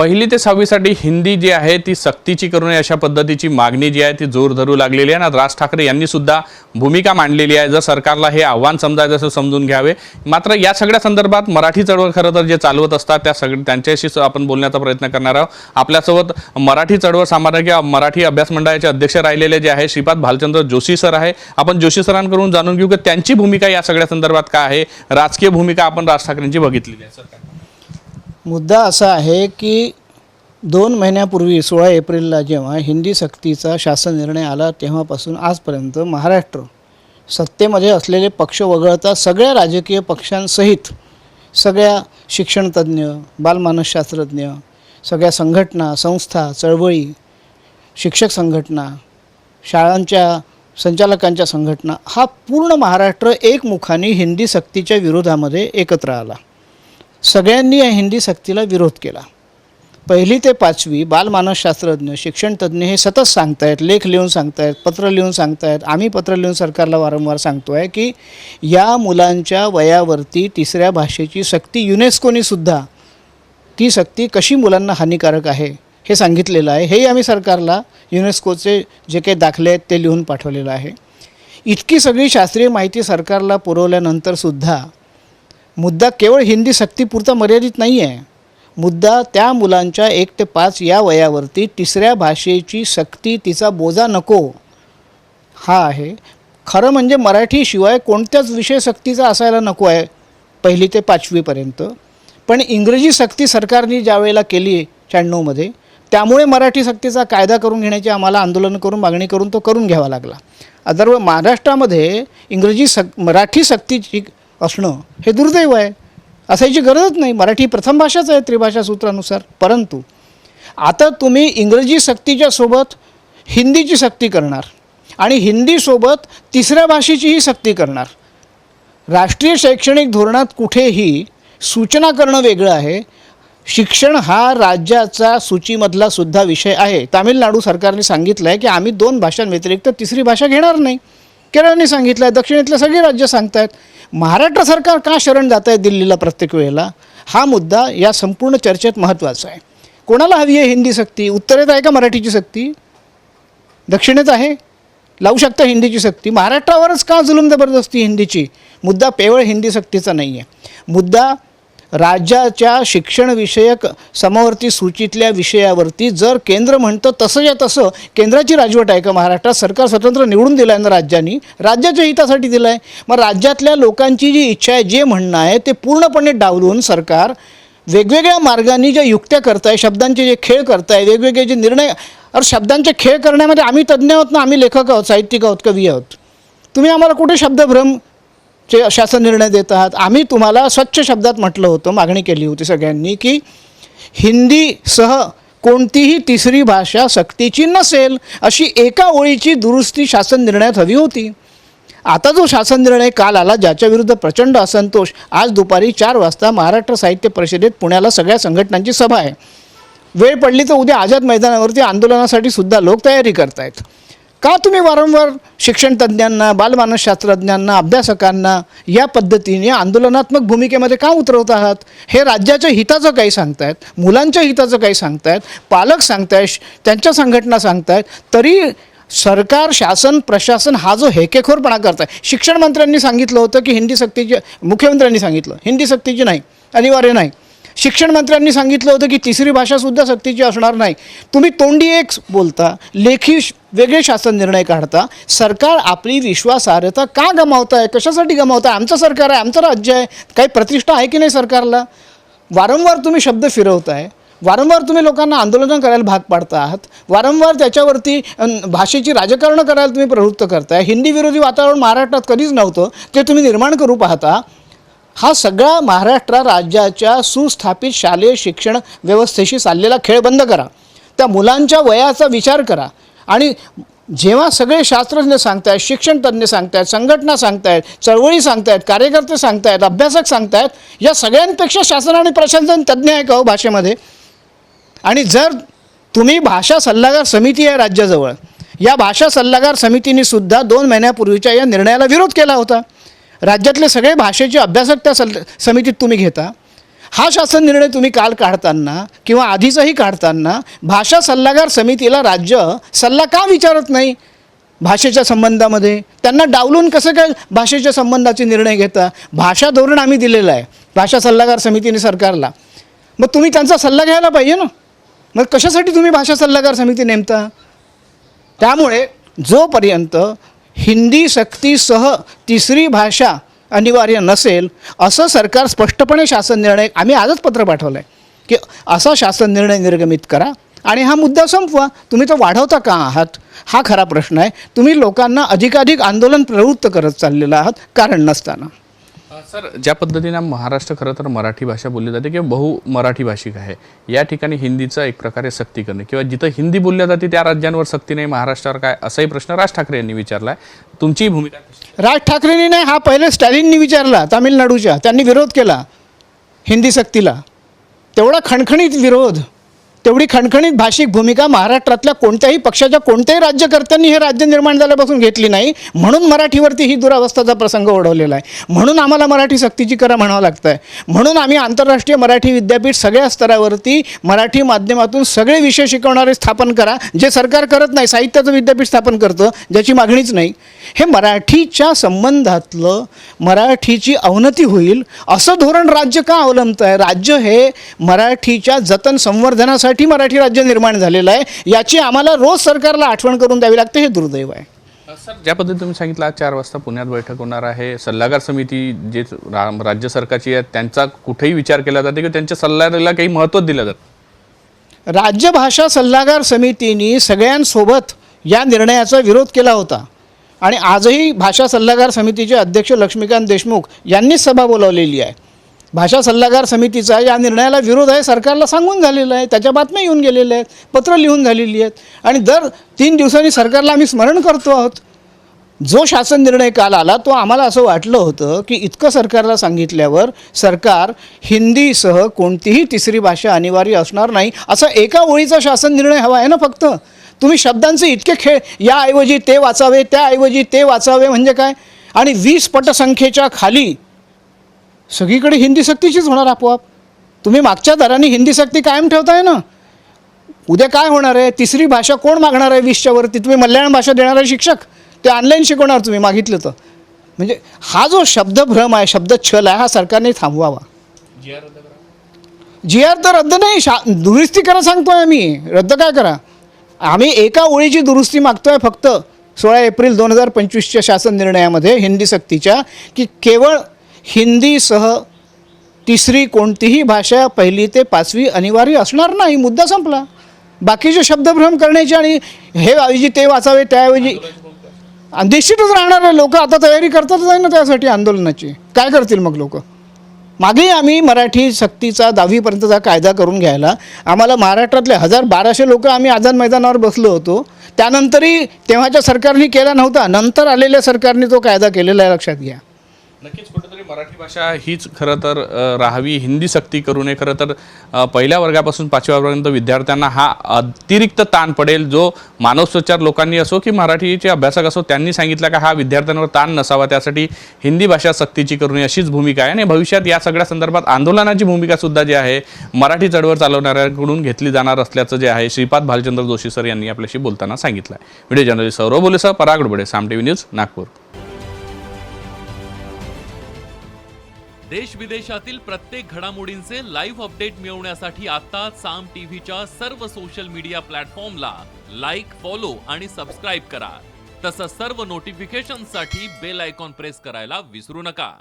पहिली ते 6वी साठी हिंदी जी आहे ती सक्तीची करू नये अशा पद्धतीची मागणी जी आहे ती जोर धरू लागलेली आहे ना। राज ठाकरे यांनी सुद्धा भूमिका मांडलेली आहे। जर सरकारला हे आव्हान समजायचं असेल समजून घ्यावे। मात्र या सगळ्या संदर्भात मराठी चळवळ खरं तर जे चालवत असतात त्या त्यांच्याशी आपण बोलण्याचा प्रयत्न करणार आहोत। आपल्यासोबत मराठी चळवळ सामाजिक मराठी अभ्यास मंडळाचे अध्यक्ष राहिलेले जे आहे श्रीपाद भालचंद्र जोशी सर आहे। आपण जोशी सरांकडून जाणून घेऊ की त्यांची भूमिका या सगळ्या संदर्भात काय आहे। राजकीय भूमिका आपण राज ठाकरेंची बघितलेली आहे। सर, मुद्दा असा आहे की 2 महिन्यापूर्वी 16 एप्रिलला जेव्हा हिंदी सक्तीचा शासन निर्णय आला तेव्हापासून आजपर्यंत महाराष्ट्र सत्तेमध्ये असलेले पक्ष वगळता सगळ्या राजकीय पक्षांसहित सगळ्या शिक्षणतज्ञ, बालमानसशास्त्रज्ञ, सगळ्या संघटना, संस्था, चळवळी, शिक्षक संघटना, शाळांच्या संचालकांच्या संघटना, हा पूर्ण महाराष्ट्र एकमुखाने हिंदी सक्तीच्या विरोधामध्ये एकत्र आला। सगळ्यांनी या हिंदी सक्तीला विरोध केला। 1ली ते 5वी बालमानसशास्त्रज्ञ, शिक्षणतज्ञ हे सतत सांगतायत, लेख लिहून सांगतायत, पत्र लिहून सांगतायत, आम्ही पत्र लिहून सरकारला वारंवार सांगतो आहे की या मुलांच्या वयावरती 3ऱ्या भाषेची सक्ती, युनेस्कोनी सुद्धा ती सक्ती कशी मुलांना हानिकारक आहे हे सांगितलेलं आहे। हेही आम्ही सरकारला युनेस्कोचे जे काही दाखले आहेत ते लिहून पाठवलेलं आहे। इतकी सगळी शास्त्रीय माहिती सरकारला पुरवल्यानंतरसुद्धा मुद्दा केवळ हिंदी सक्तीपुरता मर्यादित नाही आहे। मुद्दा त्या मुलांच्या 1 ते 5 या वयावरती 3ऱ्या भाषेची सक्ती, तिचा बोजा नको हा आहे। खरं म्हणजे मराठीशिवाय कोणत्याच विषय सक्तीचा असायला नको आहे 1ली ते 5वीपर्यंत। पण इंग्रजी सक्ती सरकारने ज्या वेळेला केली 96 मध्ये, त्यामुळे मराठी सक्तीचा कायदा करून घेण्याची आम्हाला आंदोलन करून मागणी करून तो करून घ्यावा लागला। अदरवाईज महाराष्ट्रामध्ये मराठी सक्तीची असणं हे दुर्दैव आहे, असायची गरजच नाही। मराठी प्रथम भाषाच आहे त्रिभाषा सूत्रानुसार। परंतु आता तुम्ही इंग्रजी सक्तीच्या सोबत हिंदीची सक्ती करणार आणि हिंदीसोबत 3ऱ्या भाषेचीही सक्ती करणार। राष्ट्रीय शैक्षणिक धोरणात कुठेही सूचना करणं वेगळं आहे। शिक्षण हा राज्याचा सूचीमधला सुद्धा विषय आहे। तामिळनाडू सरकारने सांगितलं आहे की आम्ही 2 भाषांव्यतिरिक्त 3री भाषा घेणार नाही। केरळने सांगितलं आहे, दक्षिणेतले सगळे राज्य सांगत आहेत। महाराष्ट्र सरकार का शरण जात आहे दिल्लीला प्रत्येक वेळेला, हा मुद्दा या संपूर्ण चर्चेत महत्त्वाचा आहे। कोणाला हवी आहे हिंदी सक्ती? उत्तरेत आहे का मराठीची सक्ती? दक्षिणेत आहे, लावू शकता हिंदीची सक्ती। महाराष्ट्रावरच का जुलूम जबरदस्ती हिंदीची? मुद्दा केवळ हिंदी सक्तीचा नाही आहे। मुद्दा राज्याच्या शिक्षणविषयक समवर्ती सूचीतल्या विषयावरती जर केंद्र म्हणतं तसंच्या तसं, केंद्राची राजवट आहे का महाराष्ट्रात? सरकार स्वतंत्र निवडून दिलं आहे ना राज्यांनी, राज्याच्या हितासाठी दिलं आहे। मग राज्यातल्या लोकांची जी इच्छा आहे, जे म्हणणं आहे ते पूर्णपणे डावलून सरकार वेगवेगळ्या मार्गांनी ज्या युक्त्या करताय, शब्दांचे जे खेळ करताय, वेगवेगळे जे निर्णय, और शब्दांचे खेळ करण्यामध्ये आम्ही तज्ज्ञ आहोत ना, आम्ही लेखक आहोत, साहित्यिक आहोत, कवी आहोत। तुम्ही आम्हाला कुठे शब्दभ्रम चे शासन निर्णय देत आहात? आम्ही तुम्हाला स्वच्छ शब्दात म्हटलं होतं, मागणी केली होती सगळ्यांनी की हिंदीसह कोणतीही 3री भाषा सक्तीची नसेल अशी एका ओळीची दुरुस्ती शासन निर्णयात हवी होती। आता जो शासन निर्णय काल आला, ज्याच्या विरुद्ध प्रचंड असंतोष, आज दुपारी 4 वाजता महाराष्ट्र साहित्य परिषदेत पुण्याला सगळ्या संघटनांची सभा आहे। वेळ पडली तर उद्या आझाद मैदानावरती आंदोलनासाठी सुद्धा लोक तयारी करतायत। का तुम्ही वारंवार शिक्षणतज्ञांना, बालमानसशास्त्रज्ञांना, अभ्यासकांना या पद्धतीने आंदोलनात्मक भूमिकेमध्ये का उतरवत आहात? हे राज्याच्या हिताचं काही सांगतायत, मुलांच्या हिताचं काही सांगतायत, पालक सांगतायत, त्यांच्या संघटना सांगतायत, तरी सरकार, शासन, प्रशासन हा जो हेकेखोरपणा करत आहे। शिक्षण मंत्र्यांनी सांगितलं होतं की हिंदी सक्तीची, मुख्यमंत्र्यांनी सांगितलं हिंदी सक्तीची नाही, अनिवार्य नाही। शिक्षण मंत्र्यांनी सांगितलं होतं की 3री भाषासुद्धा सक्तीची असणार नाही। तुम्ही तोंडी एक बोलता, लेखी वेगळे शासन निर्णय काढता। सरकार आपली विश्वासार्हता का गमावत आहे? कशासाठी गमावत आहे? आमचं सरकार आहे, आमचं राज्य आहे, काही प्रतिष्ठा आहे की नाही सरकारला? वारंवार तुम्ही शब्द फिरवताय, वारंवार तुम्ही लोकांना आंदोलनं करायला भाग पाडता आहात, वारंवार त्याच्यावरती भाषेची राजकारणं करायला तुम्ही प्रवृत्त करताय। हिंदी विरोधी वातावरण महाराष्ट्रात कधीच नव्हतं, ते तुम्ही निर्माण करू पाहता। हा सगळा महाराष्ट्र राज्याच्या सुस्थापित शालेय शिक्षण व्यवस्थेशी चाललेला खेळ बंद करा। त्या मुलांच्या वयाचा विचार करा। आणि जेव्हा सगळे शास्त्रज्ञ सांगतायत, शिक्षणतज्ञ सांगतायत, संघटना सांगतायत, चळवळी सांगतायत, कार्यकर्ते सांगतायत, अभ्यासक सांगतायत, या सगळ्यांपेक्षा शासन आणि प्रशासन तज्ज्ञ आहे का हो भाषेमध्ये? आणि जर तुम्ही भाषा सल्लागार समिती आहे राज्याजवळ, या भाषा सल्लागार समितीने सुद्धा 2 महिन्यापूर्वीच्या या निर्णयाला विरोध केला होता। राज्यातले सगळे भाषेचे अभ्यासक त्या समितीत तुम्ही घेता हा शासन निर्णय तुम्ही काल काढताना किंवा आधीचाही काढताना भाषा सल्लागार समितीला राज्य सल्ला का विचारत नाही भाषेच्या संबंधामध्ये? त्यांना डावलून कसं काय भाषेच्या संबंधाचे निर्णय घेता? भाषा धोरण आम्ही दिलेलं आहे भाषा सल्लागार समितीने सरकारला, मग तुम्ही त्यांचा सल्ला घ्यायला पाहिजे ना. मग कशासाठी तुम्ही भाषा सल्लागार समिती नेमता? त्यामुळे जोपर्यंत हिंदी सक्तीसह तिसरी भाषा अनिवार्य नसेल असं सरकार स्पष्टपणे शासन निर्णय, आम्ही आजच पत्र पाठवलं आहे की असा शासन निर्णय निर्गमित करा आणि हा मुद्दा संपवा. तुम्ही तो वाढवता का आहात हा खरा प्रश्न आहे. तुम्ही लोकांना अधिकाधिक आंदोलन प्रवृत्त करत चाललेला आहात कारण नसताना. सर, ज्या पद्धतीने महाराष्ट्र खरं तर मराठी भाषा बोलली जाते किंवा बहु मराठी भाषिक आहे, या ठिकाणी हिंदीचा एक प्रकारे सक्ती करणे किंवा जिथं हिंदी बोलल्या जाते त्या राज्यांवर सक्ती नाही, महाराष्ट्रावर काय, असाही प्रश्न राज ठाकरे यांनी विचारला आहे. तुमची भूमिका कशी? राज ठाकरेंनी नाही, हा पहिले स्टॅलिननी विचारला तामिळनाडूच्या, त्यांनी विरोध केला हिंदी सक्तीला. तेवढा खणखणीत विरोध, तेवढी खणखणीत भाषिक भूमिका महाराष्ट्रातल्या कोणत्याही पक्षाच्या कोणत्याही राज्यकर्त्यांनी हे राज्य निर्माण झाल्यापासून घेतली नाही. म्हणून मराठीवरती ही दुरावस्थाचा प्रसंग ओढवलेला आहे. म्हणून आम्हाला मराठी सक्तीची करा म्हणावं लागतं आहे. म्हणून आम्ही आंतरराष्ट्रीय मराठी विद्यापीठ सगळ्या स्तरावरती मराठी माध्यमातून सगळे विषय शिकवणारे स्थापन करा, जे सरकार करत नाही. साहित्याचं विद्यापीठ स्थापन करतं ज्याची मागणीच नाही. हे मराठीच्या संबंधातलं मराठीची अवनती होईल असं धोरण राज्य का अवलंबतं आहे? राज्य हे मराठीच्या जतन संवर्धनासाठी मराठी राज्य निर्माण झालेलं आहे. याची आम्हाला रोज सरकारला आठवण करून द्यावी लागते. हे दुर्दैव आहे. सर, ज्या पद्धतीने तुम्ही सांगितलं आज 4 वाजता पुण्यात बैठक होणार आहे, सल्लागार समिती जे राज्य सरकारची आहे त्यांचा कुठेही विचार केला जाते किंवा त्यांच्या सल्ल्याला काही महत्त्व दिलं जातं? राज्य भाषा सल्लागार समितीने सगळ्यांसोबत या निर्णयाचा विरोध केला होता आणि आजही भाषा सल्लागार समितीचे अध्यक्ष लक्ष्मीकांत देशमुख यांनीच सभा बोलावलेली आहे. भाषा सल्लागार समितीचा या निर्णयाला विरोध आहे सरकारला सांगून झालेला आहे. त्याच्या बातम्या येऊन गेलेल्या आहेत, पत्र लिहून झालेली आहेत आणि दर 3 दिवसांनी सरकारला आम्ही स्मरण करतो आहोत. जो शासन निर्णय काल आला तो आम्हाला असं वाटलं होतं की इतकं सरकारला सांगितल्यावर सरकार हिंदीसह कोणतीही तिसरी भाषा अनिवार्य असणार नाही असा एका ओळीचा शासन निर्णय हवा आहे ना. फक्त तुम्ही शब्दांचे इतके खेळ, याऐवजी ते वाचावे, त्याऐवजी ते वाचावे म्हणजे काय? आणि 20 पटसंख्येच्या खाली सगळीकडे हिंदी सक्तीचीच होणार आपोआप. तुम्ही मागच्या दराने हिंदी सक्ती कायम ठेवताय ना. उद्या काय होणार आहे? तिसरी भाषा कोण मागणार आहे 20च्या वरती? तुम्ही मल्याळम भाषा देणारे शिक्षक ते ऑनलाईन शिकवणार तुम्ही मागितलं तर. म्हणजे हा जो शब्दभ्रम आहे, शब्दच्छल आहे, हा सरकारने थांबवावा. जी आर तर रद्द नाही, दुरुस्ती करा सांगतोय आम्ही. रद्द काय करा? आम्ही एका ओळीची दुरुस्ती मागतोय फक्त 16 एप्रिल 2025च्या शासन निर्णयामध्ये हिंदी सक्तीच्या, की केवळ हिंदीसह तिसरी कोणतीही भाषा 1ली ते 5वी अनिवार्य असणार नाही. मुद्दा संपला. बाकीचे शब्दभ्रम करण्याचे आणि हे ऐवजी ते वाचावे त्याऐवजी निश्चितच राहणार आहे. लोक आता तयारी करतातच आहे ना त्यासाठी आंदोलनाची. काय करतील मग लोक? मागे आम्ही मराठी सक्तीचा 10वीपर्यंतचा कायदा करून घ्यायला आम्हाला महाराष्ट्रातले 1200 लोक आम्ही आझाद मैदानावर बसलो होतो. त्यानंतरही तेव्हाच्या सरकारने केला नव्हता. नंतर आलेल्या सरकारने तो कायदा केलेला आहे, लक्षात घ्या. नक्कीच कुठेतरी मराठी भाषा हीच खरं तर राहावी, हिंदी सक्ती करू नये. खरं तर पहिल्या वर्गापासून 5व्या वर्गापर्यंत विद्यार्थ्यांना हा अतिरिक्त ताण पडेल, जो मानसोपचार लोकांनी असो की मराठीचे अभ्यासक असो त्यांनी सांगितलं का हा विद्यार्थ्यांवर ताण नसावा, त्यासाठी हिंदी भाषा सक्तीची करू नये अशीच भूमिका आहे. आणि भविष्यात या सगळ्या संदर्भात आंदोलनाची भूमिका सुद्धा जी आहे मराठी चळवळ चालवणाऱ्यांकडून घेतली जाणार असल्याचं जे आहे श्रीपाद भालचंद्र जोशी सर यांनी आपल्याशी बोलताना सांगितलं आहे. व्हिडिओ जर्नलिस्ट सौरव बोलेसह पराग डोबळे, साम टीव्ही न्यूज, नागपूर. देश विदेशातील प्रत्येक घडामोडींचे लाईव्ह अपडेट मिळवण्यासाठी आता साम टीव्हीच्या सर्व सोशल मीडिया प्लॅटफॉर्मला लाईक, फॉलो आणि सबस्क्राईब करा. तसंच सर्व नोटिफिकेशनसाठी बेल आयकॉन प्रेस करायला विसरू नका.